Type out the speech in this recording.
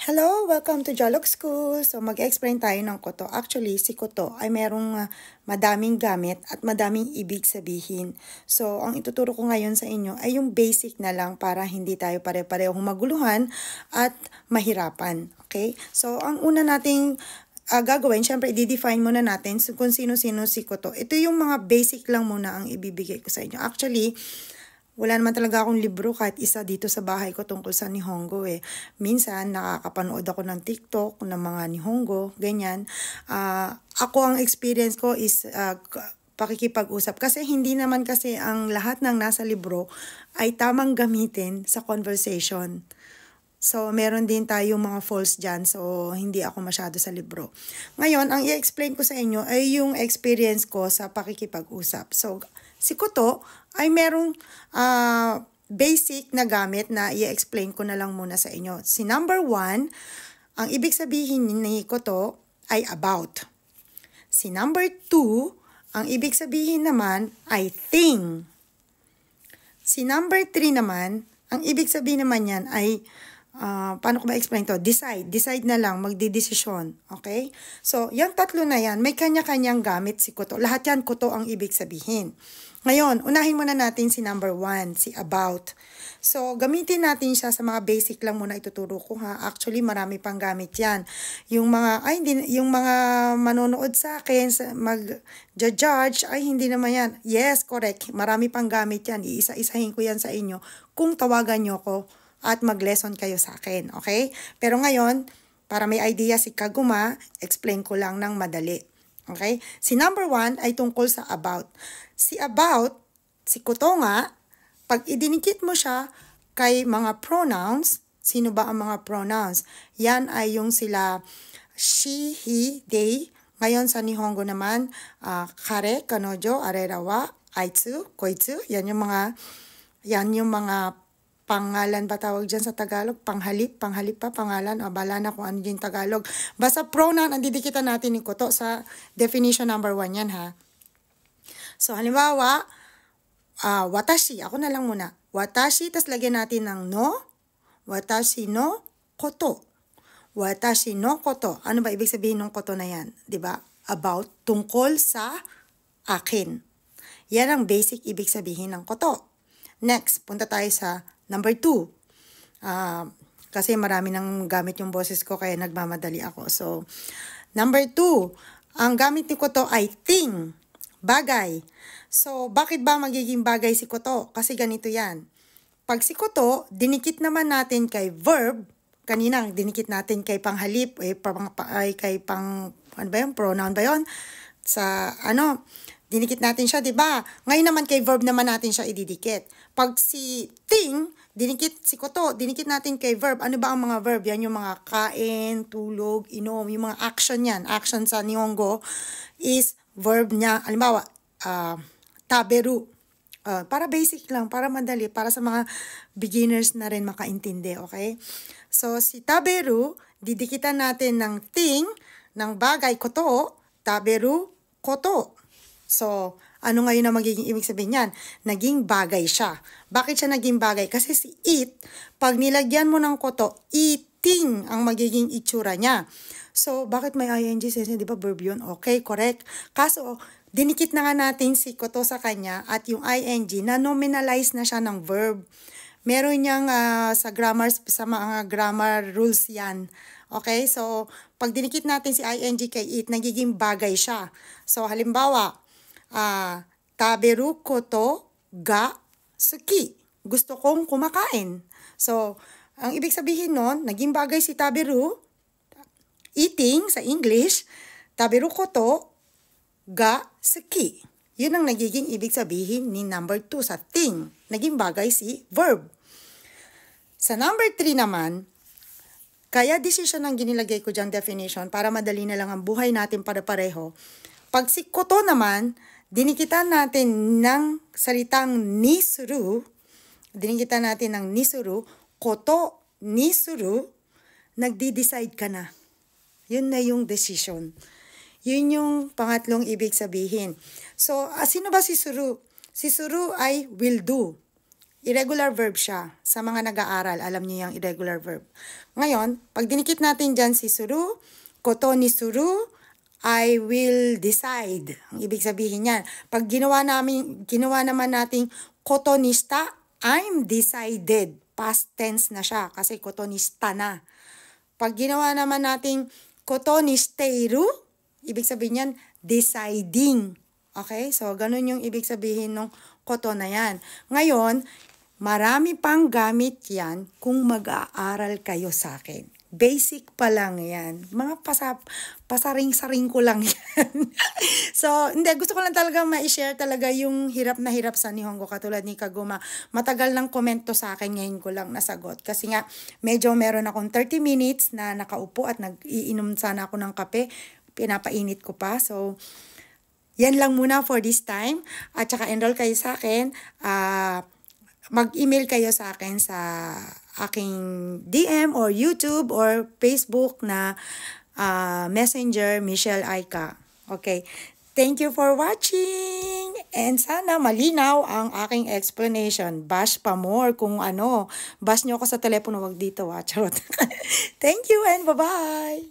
Hello! Welcome to Jolog School! So, mag-explain tayo ng koto. Actually, si koto ay merong madaming gamit at madaming ibig sabihin. So, ang ituturo ko ngayon sa inyo ay yung basic na lang para hindi tayo pare-parehong maguluhan at mahirapan. Okay? So, ang una nating gagawin, syempre, i-define muna natin kung sino-sino si koto. Ito yung mga basic lang muna ang ibibigay ko sa inyo. Actually, wala naman talaga akong libro kahit isa dito sa bahay ko tungkol sa Nihongo eh. Minsan, nakakapanood ako ng TikTok ng mga Nihongo, ganyan. Ako ang experience ko is pakikipag-usap. Kasi hindi naman kasi ang lahat ng nasa libro ay tamang gamitin sa conversation. So, meron din tayong mga false dyan. So, hindi ako masyado sa libro. Ngayon, ang i-explain ko sa inyo ay yung experience ko sa pakikipag-usap. So, si koto ay merong basic na gamit na i-explain ko na lang muna sa inyo. Si number 1, ang ibig sabihin ni koto ay about. Si number 2, ang ibig sabihin naman ay thing. Si number 3 naman, ang ibig sabihin naman yan ay paano ko ma-explain to? Decide. Decide na lang, magdidesisyon. Okay? So, yung tatlo na yan, may kanya-kanyang gamit si koto. Lahat yan, koto ang ibig sabihin. Ngayon, unahin muna natin si number 1, si about. So, gamitin natin siya sa mga basic lang muna ituturo ko ha. Actually, marami pang gamit yan. Yung mga manonood sa akin, mag-judge, ay hindi naman yan. Yes, correct. Marami pang gamit yan. Iisa-isahin ko yan sa inyo kung tawagan nyo ko at mag-lesson kayo sa akin, okay? Pero ngayon, para may idea si Kaguma, explain ko lang ng madali, okay? Si number 1 ay tungkol sa about. Si about, si koto nga, pag idinikit mo siya kay mga pronouns, sino ba ang mga pronouns? Yan ay yung sila she, he, they. Ngayon sa Nihongo naman, kare, kanojo, arera wa, aitsu, koitsu. Yan yung mga pangalan ba tawag dyan sa Tagalog? Panghalip pa, pangalan. Bala na kung ano yung Tagalog. Basta pronoun, ang didikitan natin ni koto sa definition number 1 yan ha. So, halimbawa, watashi. Ako na lang muna. Watashi, tas lagyan natin ng no. Watashi no koto. Watashi no koto. Ano ba ibig sabihin ng koto na yan? Diba? About, tungkol sa akin. Yan ang basic ibig sabihin ng koto. Next, punta tayo sa number 2. Kasi marami nang gamit yung boses ko kaya nagmamadali ako. So, number 2, ang gamit ni koto ay thing, bagay. So, bakit ba magiging bagay si koto? Kasi ganito yan. Pag si koto, dinikit naman natin kay verb, kanina dinikit natin kay panghalip, kay ano ba yun? Pronoun ba yun? Dinikit natin siya, 'di ba? Ngayon naman kay verb naman natin siya ididikit. Pag si thing, si koto, dinikit natin kay verb. Ano ba ang mga verb? Yan yung mga kain, tulog, inom, yung mga action yan. Action sa Nihongo is verb niya. Halimbawa, taberu. Para basic lang, para madali, para sa mga beginners na rin makaintindi, okay? So, si taberu, didikitan natin ng thing, ng bagay, koto, taberu, koto. So, ano ngayon na magiging ibig sabihin yan? Naging bagay siya. Bakit siya naging bagay? Kasi si eat, pag nilagyan mo ng koto, eating ang magiging itsura niya. So, bakit may ing sense? Di ba verb yun? Okay, correct. Kaso, dinikit na nga natin si koto sa kanya at yung ing na nominalize na siya ng verb. Meron niyang sa mga grammar rules yan. Okay, so, pag dinikit natin si ing kay eat, nagiging bagay siya. So, halimbawa, taberu koto ga suki. Gusto kong kumakain. So, ang ibig sabihin nun, naging bagay si taberu, eating sa English, taberu koto ga suki. Yun ang nagiging ibig sabihin ni number 2 sa thing. Naging bagay si verb. Sa number 3 naman, kaya decision ang ginilagay ko diyang definition para madali na lang ang buhay natin para pareho. Pag si koto naman, dinikitan natin ng salitang nisuru, koto nisuru, nagdi-decide ka na. Yun na yung decision. Yun yung pangatlong ibig sabihin. So, sino ba si suru? Si suru ay will do. irregular verb siya. Sa mga nag-aaral, alam niyo yung irregular verb. Ngayon, pag dinikit natin dyan si suru, koto ni suru, I will decide. Ang ibig sabihin niyan. Pag ginawa naman nating koto ni sta, I'm decided. Past tense na siya kasi koto ni sta na. Pag ginawa naman nating koto ni steiru, ibig sabihin niyan, deciding. Okay? So, ganun yung ibig sabihin ng koto na yan. Ngayon, marami pang gamit yan kung mag-aaral kayo sa akin. Basic pa lang yan. Mga pasaring-saring ko lang yan. So, hindi. Gusto ko lang talaga ma-share talaga yung hirap na hirap sa Nihongo. Katulad ni Kaguma. Matagal ng komento sa akin. Ngayon ko lang nasagot. Kasi nga, medyo meron akong 30 minutes na nakaupo at nag-iinom sana ako ng kape. Pinapainit ko pa. So, yan lang muna for this time. At saka enroll kayo sa akin. Mag-email kayo sa akin sa aking DM or YouTube or Facebook na Messenger Michelle Aika. Okay. Thank you for watching. And sana malinaw ang aking explanation. Bash pa more kung ano. Bash nyo ako sa telepono. Wag dito. Charot. Thank you and bye-bye.